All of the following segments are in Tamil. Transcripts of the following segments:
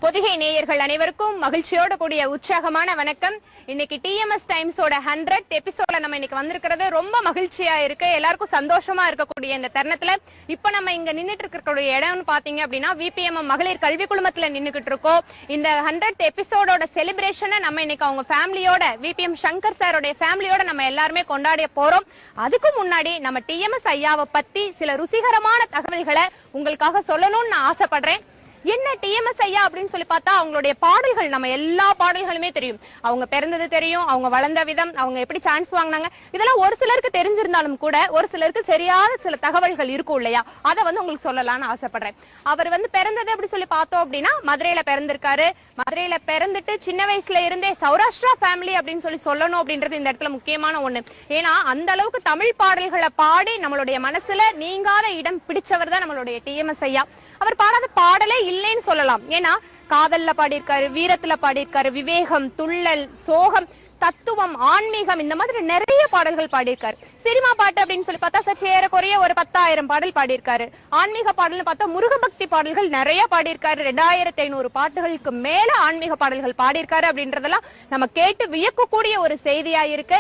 பொதிகை நேயர்கள் அனைவருக்கும் மகிழ்ச்சியோட கூடிய உற்சாகமான வணக்கம். இன்னைக்கு டிஎம்எஸ் டைம்ஸோட 100th எபிசோட்ல நம்ம இன்னைக்கு வந்திருக்கிறது ரொம்ப மகிழ்ச்சியா இருக்கு. எல்லாருக்கும் சந்தோஷமா இருக்கக்கூடிய இந்த தருணத்துல இப்ப நம்ம இங்க நின்னுட்டு இருக்கக்கூடிய இடம்னு பாத்தீங்க அப்படின்னா விபிஎம் மகளிர் கல்வி குழுமத்துல நின்னுகிட்டு இருக்கோம். இந்த 100th எபிசோடோட செலிப்ரேஷனை நம்ம இன்னைக்கு அவங்க ஃபேமிலியோட விபிஎம் சங்கர் சாரோட ஃபேமிலியோட நம்ம எல்லாருமே கொண்டாட போறோம். அதுக்கு முன்னாடி நம்ம டிஎம்எஸ் ஐயாவை பத்தி சில ருசிகரமான தகவல்களை உங்களுக்காக சொல்லணும்னு நான் ஆசைப்படுறேன். என்ன டிஎம்எஸ் ஐயா அப்படின்னு சொல்லி பார்த்தா அவங்களுடைய பாடல்கள் நம்ம எல்லா பாடல்களுமே தெரியும். அவங்க பிறந்தது தெரியும், அவங்க வளர்ந்த விதம், அவங்க எப்படி சான்ஸ் வாங்கினாங்க, இதெல்லாம் ஒரு சிலருக்கு தெரிஞ்சிருந்தாலும் கூட ஒரு சிலருக்கு சரியான சில தகவல்கள் இருக்கும் இல்லையா, அதை உங்களுக்கு சொல்லலாம்னு ஆசைப்படுறேன். அவர் பிறந்தது அப்படி சொல்லி பார்த்தோம் அப்படின்னா மதுரையில பிறந்திருக்காரு. மதுரையில பிறந்துட்டு சின்ன வயசுல இருந்தே சௌராஷ்டிரா ஃபேமிலி அப்படின்னு சொல்லணும் அப்படின்றது இந்த இடத்துல முக்கியமான ஒண்ணு. ஏன்னா அந்த அளவுக்கு தமிழ் பாடல்களை பாடி நம்மளுடைய மனசுல நீங்காத இடம் பிடிச்சவர் தான் நம்மளுடைய டிஎம்எஸ் ஐயா. அவர் பாடாத பாடலே இல்லைன்னு சொல்லலாம். ஏன்னா காதல்ல பாடியிருக்காரு, வீரத்துல பாடியிருக்காரு, விவேகம், துள்ளல், சோகம், தத்துவம், ஆன்மீகம், இந்த மாதிரி நிறைய பாடல்கள் பாடியிருக்காரு. சினிமா பாட்டு அப்படின்னு சொல்லி பார்த்தா சற்று ஏறக்குறைய ஒரு 10,000 பாடல் பாடியிருக்காரு. ஆன்மீக பாடல்னு பார்த்தா முருகபக்தி பாடல்கள் நிறைய பாடியிருக்காரு. 2500 பாட்டுகளுக்கு மேல ஆன்மீக பாடல்கள் பாடியிருக்காரு. அப்படின்றதெல்லாம் நம்ம கேட்டு வியக்கக்கூடிய ஒரு செய்தியா இருக்கு.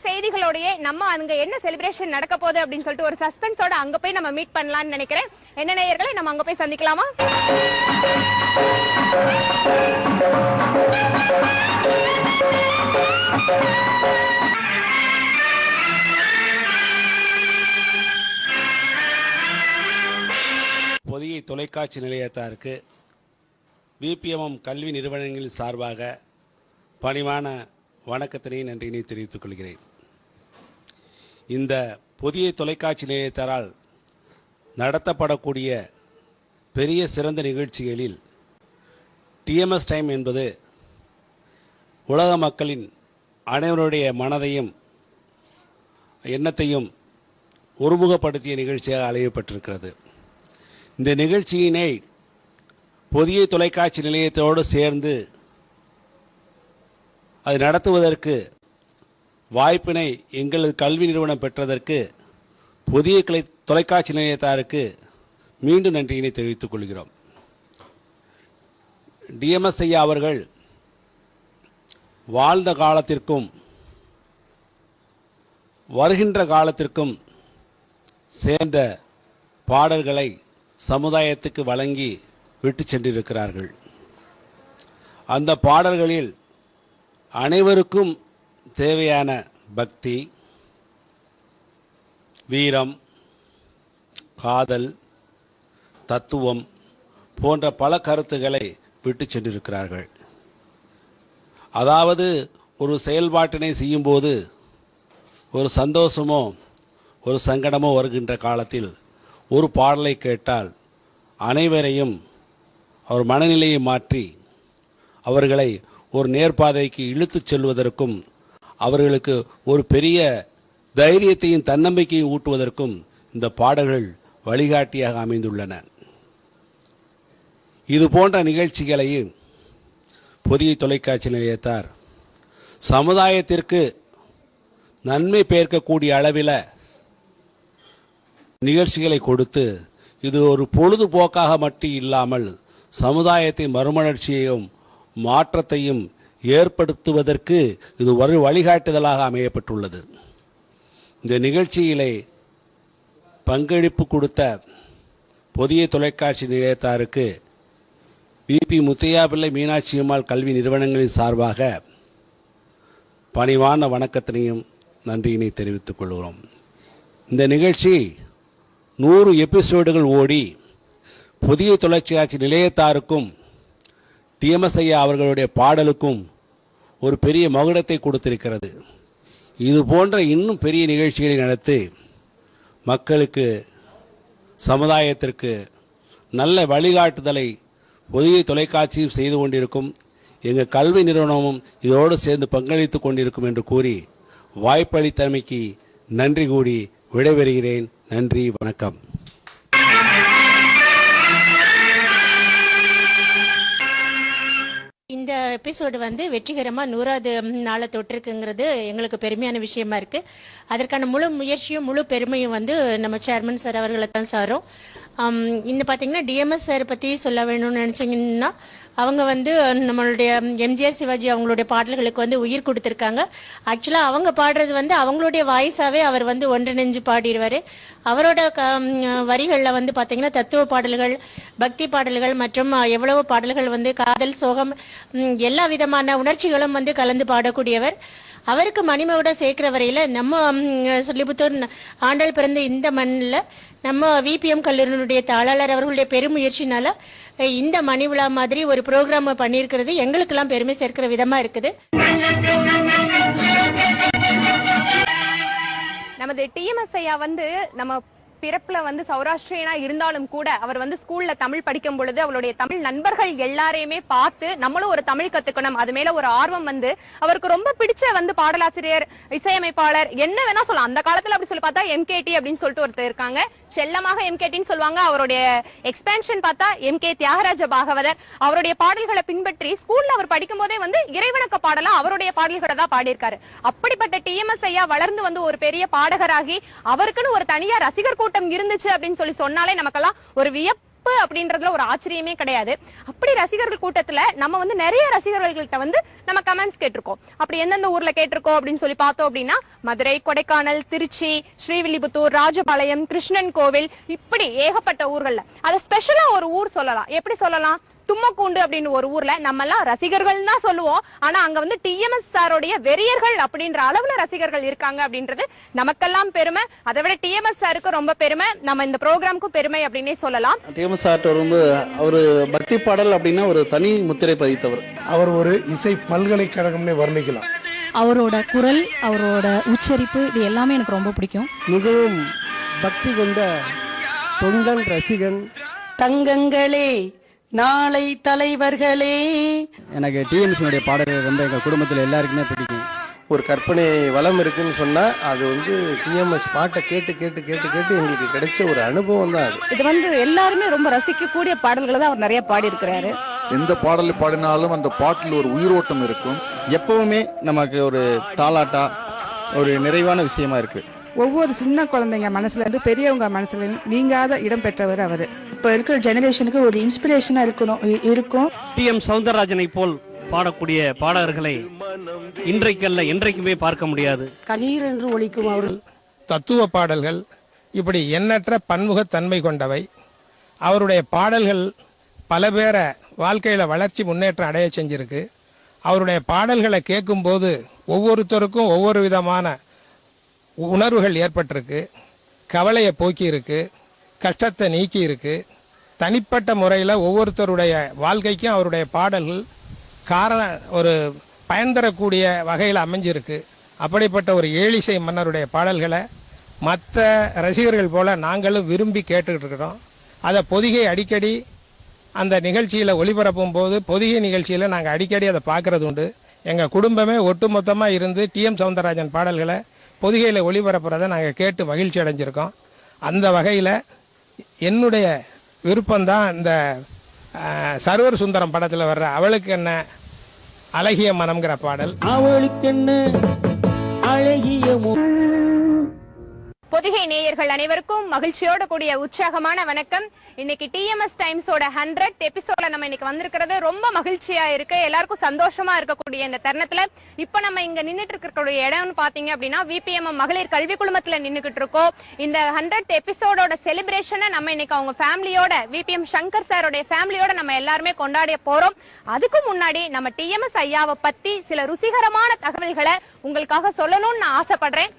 செய்திகளோடயே நம்ம அங்க என்ன செலிப்ரேஷன் நடக்க போகுது அப்படின்னு சொல்லிட்டு ஒரு சஸ்பென்ஸோட அங்க போய் நம்ம மீட் பண்ணலாம்னு நினைக்கிறேன். என்ன நேயர்களே, நம்ம அங்க போய் சந்திக்கலாமா? பொதிகை தொலைக்காட்சி நிலையத்தாருக்கு விபிஎம் கல்வி நிறுவனங்களின் சார்பாக பணிவான வணக்கத்தினை நன்றியினை தெரிவித்துக் கொள்கிறேன். இந்த புதிய தொலைக்காட்சி நிலையத்தாரால் நடத்தப்படக்கூடிய பெரிய சிறந்த நிகழ்ச்சிகளில் டிஎம்எஸ் டைம் என்பது உலக மக்களின் அனைவருடைய மனதையும் எண்ணத்தையும் ஒருமுகப்படுத்திய நிகழ்ச்சியாக அழைக்கப்பட்டிருக்கிறது. இந்த நிகழ்ச்சியினை புதிய தொலைக்காட்சி நிலையத்தோடு சேர்ந்து அதை நடத்துவதற்கு வாய்ப்பினை எங்களது கல்வி நிறுவனம் பெற்றதற்கு புதிய தொலைக்காட்சி நிலையத்தாருக்கு மீண்டும் நன்றியினை தெரிவித்துக் கொள்கிறோம். டிஎம்எஸ் ஐயா அவர்கள் வாழ்ந்த காலத்திற்கும் வருகின்ற காலத்திற்கும் சேர்ந்த பாடல்களை சமுதாயத்துக்கு வழங்கி விட்டு சென்றிருக்கிறார்கள். அந்த பாடல்களில் அனைவருக்கும் தேவையான பக்தி, வீரம், காதல், தத்துவம் போன்ற பல கருத்துக்களை விட்டு சென்றிருக்கிறார்கள். அதாவது ஒரு செயல்பாட்டினை செய்யும்போது ஒரு சந்தோஷமோ ஒரு சங்கடமோ வருகின்ற காலத்தில் ஒரு பாடலை கேட்டால் அனைவரையும் அவர் மனநிலையை மாற்றி அவர்களை ஒரு நேர்பாதைக்கு இழுத்துச் செல்வதற்கும் அவர்களுக்கு ஒரு பெரிய தைரியத்தையும் தன்னம்பிக்கையும் ஊட்டுவதற்கும் இந்த பாடல்கள் வழிகாட்டியாக அமைந்துள்ளன. இது போன்ற நிகழ்ச்சிகளையும் புதிய தொலைக்காட்சி நிலையத்தார் சமுதாயத்திற்கு நன்மை பெயர்க்கக்கூடிய அளவில் நிகழ்ச்சிகளை கொடுத்து இது ஒரு பொழுதுபோக்காக மட்டும் இல்லாமல் சமுதாயத்தை மறுமலர்ச்சியையும் மாற்றத்தையும் ஏற்படுத்துவதற்கு இது ஒரு வழிகாட்டுதலாக அமையப்பட்டுள்ளது. இந்த நிகழ்ச்சியிலே பங்களிப்பு கொடுத்த புதிய தொலைக்காட்சி நிலையத்தாருக்கு விபி முத்தையாபிள்ளை மீனாட்சி அம்மாள் கல்வி நிறுவனங்களின் சார்பாக பணிவான வணக்கத்தினையும் நன்றியினை தெரிவித்துக் கொள்கிறோம். இந்த நிகழ்ச்சி 100 எபிசோடுகள் ஓடி புதிய தொலைக்காட்சி நிலையத்தாருக்கும் டிஎம்எஸ் ஐயா அவர்களுடைய பாடலுக்கும் ஒரு பெரிய மகுடத்தை கொடுத்திருக்கிறது. இது போன்ற இன்னும் பெரிய நிகழ்ச்சிகளை நடத்தி மக்களுக்கு சமுதாயத்திற்கு நல்ல வழிகாட்டுதலை புதிய தொலைக்காட்சியும் செய்து கொண்டிருக்கும். எங்கள் கல்வி நிறுவனமும் இதோடு சேர்ந்து பங்களித்து கொண்டிருக்கும் என்று கூறி வாய்ப்பளித்தமைக்கு நன்றி கூறி விடைபெறுகிறேன். நன்றி, வணக்கம். இந்த எபிசோடு வெற்றிகரமா 100வது நாளை தொட்டிருக்குங்கிறது எங்களுக்கு பெருமையான விஷயமா இருக்கு. அதற்கான முழு முயற்சியும் முழு பெருமையும் நம்ம சேர்மன் சார் அவர்களை தான் சாரும். இந்த பார்த்தீங்கன்னா டிஎம்எஸ் சார் பற்றி சொல்ல வேணும்னு நினச்சிங்கன்னா அவங்க நம்மளுடைய எம்ஜிஆர் சிவாஜி அவங்களுடைய பாடல்களுக்கு உயிர் கொடுத்துருக்காங்க. ஆக்சுவலாக அவங்க பாடுறது அவங்களுடைய வாய்ஸாகவே அவர் ஒன்றிணைஞ்சு பாடிடுவார். அவரோட வரிகளில் பார்த்தீங்கன்னா தத்துவ பாடல்கள், பக்தி பாடல்கள் மற்றும் எவ்வளவோ பாடல்கள் காதல், சோகம், எல்லா விதமான உணர்ச்சிகளும் கலந்து பாடக்கூடியவர். அவருக்கு மணிமோட சேர்க்கிற வரையில நம்ம சொல்லிபுத்தூர் ஆண்டாள் பிறந்த இந்த மண்ணில் நம்ம விபிஎம் கல்லூரியினுடைய தாளாளர் அவர்களுடைய பெருமுயற்சினால இந்த மணி விழா மாதிரி ஒரு ப்ரோக்ராம் பண்ணியிருக்கிறது எங்களுக்கெல்லாம் பெருமை சேர்க்கிற விதமா இருக்குது. நமது டிஎம்எஸ் ஐயா நம்ம பிறப்புல சௌராஷ்டிரியனா இருந்தாலும் கூட அவர் ஸ்கூல்ல தமிழ் படிக்கும் பொழுது அவருடைய தமிழ் நண்பர்கள் எல்லாரையுமே பார்த்து நம்மளும் ஒரு தமிழ் கத்துக்கணும், அது மேல ஒரு ஆர்வம் அவருக்கு ரொம்ப பிடிச்ச பாடலாசிரியர், இசையமைப்பாளர் என்ன வேணா சொல்லலாம். அந்த காலத்துல அப்படி சொல்லி பார்த்தா எம்கேடி அப்படின்னு சொல்லிட்டு ஒருத்தர் இருக்காங்க, செல்லமாக எம்கேடின்னு சொல்லுவாங்க. அவருடைய எக்ஸ்பேன்ஷன் பார்த்தா எம்கே தியாகராஜ பாகவதர். அவருடைய பாடல்களை பின்பற்றி ஸ்கூல்ல அவர் படிக்கும் போதே இறைவணக்க பாடலாம் அவருடைய பாடல்களை தான் பாடியிருக்காரு. அப்படிப்பட்ட டிஎம்எஸ் ஐயா வளர்ந்து ஒரு பெரிய பாடகராகி அவருக்குன்னு ஒரு தனியா ரசிகர் கூட்டம் இருந்துச்சு அப்படின்னு சொல்லி சொன்னாலே நமக்கெல்லாம் ஒரு வியப்பு அப்படின்றதுல ஒரு ஆச்சரியமே கிடையாது. அப்படி ரசிகர்கள் கூட்டத்துல நம்ம நிறைய ரசிகர்கள்கிட்ட நம்ம கமெண்ட்ஸ் கேட்டிருக்கோம். அப்படி எந்தெந்த ஊர்ல கேட்டிருக்கோம் அப்படின்னு சொல்லி பார்த்தோம் அப்படின்னா மதுரை, கொடைக்கானல், திருச்சி, ஸ்ரீவில்லிபுத்தூர், ராஜபாளையம், கிருஷ்ணன் கோவில், இப்படி ஏகப்பட்ட ஊர்கள்ல அத ஸ்பெஷலா ஒரு ஊர் சொல்லலாம். எப்படி சொல்லலாம்? தும்மக்கூண்டு அப்படின்னு ஒரு ஊர்ல நம்ம எல்லாம் ரசிகர்கள் தான் சொல்லுவோம். ஆனா அங்க டிஎம்எஸ் சாரோடைய வெறியர்கள் அப்படின்ற அளவுல ரசிகர்கள் இருக்காங்க அப்படின்றது நமக்கெல்லாம் பெருமை. அதை விட டிஎம்எஸ் சாருக்கு ரொம்ப பெருமை, நம்ம இந்த ப்ரோக்ராமுக்கும் பெருமை அப்படின்னே சொல்லலாம். டிஎம்எஸ் சார் அவரு பக்தி பாடல் அப்படின்னா ஒரு தனி முத்திரை பதித்தவர். அவர் ஒரு இசை பல்கலைக்கழகம்னே வர்ணிக்கலாம். அவரோட குரல், அவரோட உச்சரிப்பு, இது எல்லாமே எனக்கு ரொம்ப பிடிக்கும். மிகவும் பக்தி கொண்ட தொண்டன் ரசிகன். தங்கங்களே, நாளை தலைவர்களே. எனக்கு டிஎம்எஸ் பாடல்கள் ரொம்ப எங்கள் குடும்பத்தில் எல்லாருக்குமே பிடிக்கும். ஒரு கற்பனை வளம் இருக்குன்னு சொன்னா அது டிஎம்எஸ் பாட்டை கேட்டு கேட்டு கேட்டு கேட்டு எங்களுக்கு கிடைச்ச ஒரு அனுபவம் தான் அது. இது எல்லாருமே ரொம்ப ரசிக்கக்கூடிய பாடல்களை தான் அவர் நிறைய பாடி இருக்கிறாரு. எந்த பாடலை பாடினாலும் அந்த பாட்டில் ஒரு உயிரோட்டம் இருக்கும். எப்பவுமே நமக்கு ஒரு தாலாட்டா, ஒரு நிறைவான விஷயமா இருக்கு. ஒவ்வொரு சின்ன குழந்தைங்க மனசுல இருந்து பெரியவங்க மனசுல நீங்காத இடம் பெற்றவர் அவரு. இப்ப இருக்கிற ஜெனரேஷனுக்கு ஒரு இன்ஸ்பிரேஷனா இருக்கும். டிஎம் சௌந்தரராஜனை போல் பாடக்கூடிய பாடகர்களை இன்றைக்கல்ல என்றைக்குமே பார்க்க முடியாது. கண்ணீர் என்று ஒலிக்கும் அவர்கள். தத்துவ பாடல்கள் இப்படி எண்ணற்ற பன்முகத்தன்மை கொண்டவை. அவருடைய பாடல்கள் பல பேரை வாழ்க்கையில வளர்ச்சி முன்னேற்றம் அடைய செஞ்சிருக்கு. அவருடைய பாடல்களை கேட்கும்போது ஒவ்வொருத்தருக்கும் ஒவ்வொரு விதமான உணர்வுகள் ஏற்பட்டிருக்கு. கவலையை போக்கி இருக்கு, கஷ்டத்தை நீக்கி இருக்கு. தனிப்பட்ட முறையில் ஒவ்வொருத்தருடைய வாழ்க்கைக்கும் அவருடைய பாடல்கள் ஒரு பயன் தரக்கூடிய வகையில் அமைஞ்சிருக்கு. அப்படிப்பட்ட ஒரு ஏழிசை மன்னருடைய பாடல்களை மற்ற ரசிகர்கள் போல நாங்களும் விரும்பி கேட்டுக்கிட்டு இருக்கிறோம். அதை பொதிகை அடிக்கடி அந்த நிகழ்ச்சியில் ஒளிபரப்பும் போது பொதிகை நிகழ்ச்சியில் நாங்கள் அடிக்கடி அதை பார்க்கறது உண்டு. எங்கள் குடும்பமே ஒட்டுமொத்தமாக இருந்து டிஎம் சௌந்தரராஜன் பாடல்களை பொதிகையில் ஒளிபரப்புறதை நாங்கள் கேட்டு மகிழ்ச்சி அடைஞ்சிருக்கோம். அந்த வகையில் என்னுடைய விருப்பம்தான் இந்த சர்வர் சுந்தரம் படத்தில் வர்ற அவளுக்கு என்ன அழகிய மனம்ங்கிற பாடல். அவளுக்கு என்ன அழகிய. பொதிகை நேயர்கள் அனைவருக்கும் மகிழ்ச்சியோட கூடிய உற்சாகமான வணக்கம். இன்னைக்கு டிஎம்எஸ் டைம்ஸோட 100th எபிசோட்ல நம்ம இன்னைக்கு வந்திருக்கிறது ரொம்ப மகிழ்ச்சியா இருக்கு. எல்லாருக்கும் சந்தோஷமா இருக்கக்கூடிய இந்த தருணத்துல இப்ப நம்ம இங்க நின்னுட்டு இருக்கக்கூடிய இடம்னு பாத்தீங்க அப்படின்னா விபிஎம் மகளிர் கல்வி குழுமத்துல நின்னுகிட்டு இருக்கோம். இந்த 100th எபிசோடோட செலிப்ரேஷனை நம்ம இன்னைக்கு அவங்க ஃபேமிலியோட, விபிஎம் சங்கர் சாரோட ஃபேமிலியோட நம்ம எல்லாருமே கொண்டாட போறோம். அதுக்கு முன்னாடி நம்ம டிஎம்எஸ் ஐயாவை பத்தி சில ருசிகரமான தகவல்களை உங்களுக்காக சொல்லணும்னு நான் ஆசைப்படுறேன்.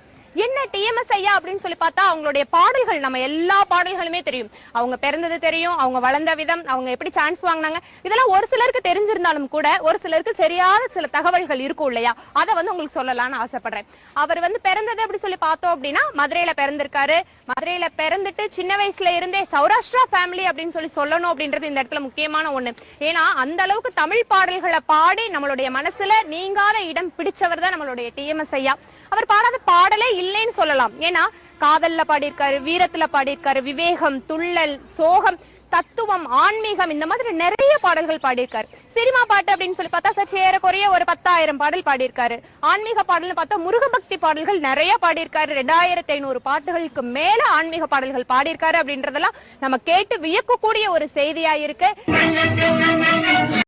என்ன டிஎம்எஸ் ஐயா அப்படின்னு சொல்லி பார்த்தா அவங்களுடைய பாடல்கள் நம்ம எல்லா பாடல்களுமே தெரியும். அவங்க பிறந்தது தெரியும், அவங்க வளர்ந்த விதம், அவங்க எப்படி சான்ஸ் வாங்கினாங்க, இதெல்லாம் ஒரு சிலருக்கு தெரிஞ்சிருந்தாலும் கூட ஒரு சிலருக்கு சரியான சில தகவல்கள் இருக்கும் இல்லையா, அதை உங்களுக்கு சொல்லலாம்னு ஆசைப்படுறேன். அவர் பிறந்தது அப்படி சொல்லி பார்த்தோம் அப்படின்னா மதுரையில பிறந்திருக்காரு. மதுரையில பிறந்துட்டு சின்ன வயசுல இருந்தே சௌராஷ்டிரா ஃபேமிலி அப்படின்னு சொல்லணும் அப்படின்றது இந்த இடத்துல முக்கியமான ஒண்ணு. ஏன்னா அந்த அளவுக்கு தமிழ் பாடல்களை பாடி நம்மளுடைய மனசுல நீங்காத இடம் பிடிச்சவர் தான் நம்மளுடைய டிஎம்எஸ் ஐயா. அவர் பாடாத பாடலே இல்லைன்னு சொல்லலாம். ஏன்னா காதல்ல பாடியிருக்காரு, வீரத்துல பாடியிருக்காரு, விவேகம், துள்ளல், சோகம், தத்துவம், ஆன்மீகம், இந்த மாதிரி நிறைய பாடல்கள் பாடியிருக்காரு. சினிமா பாட்டு அப்படின்னு சொல்லி பார்த்தா சற்று ஏறக்குறைய ஒரு 10,000 பாடல் பாடியிருக்காரு. ஆன்மீக பாடல்னு பார்த்தா முருகபக்தி பாடல்கள் நிறைய பாடியிருக்காரு. 2500 பாட்டுகளுக்கு மேல ஆன்மீக பாடல்கள் பாடியிருக்காரு அப்படின்றதெல்லாம் நம்ம கேட்டு வியக்கக்கூடிய ஒரு செய்தியா இருக்கு.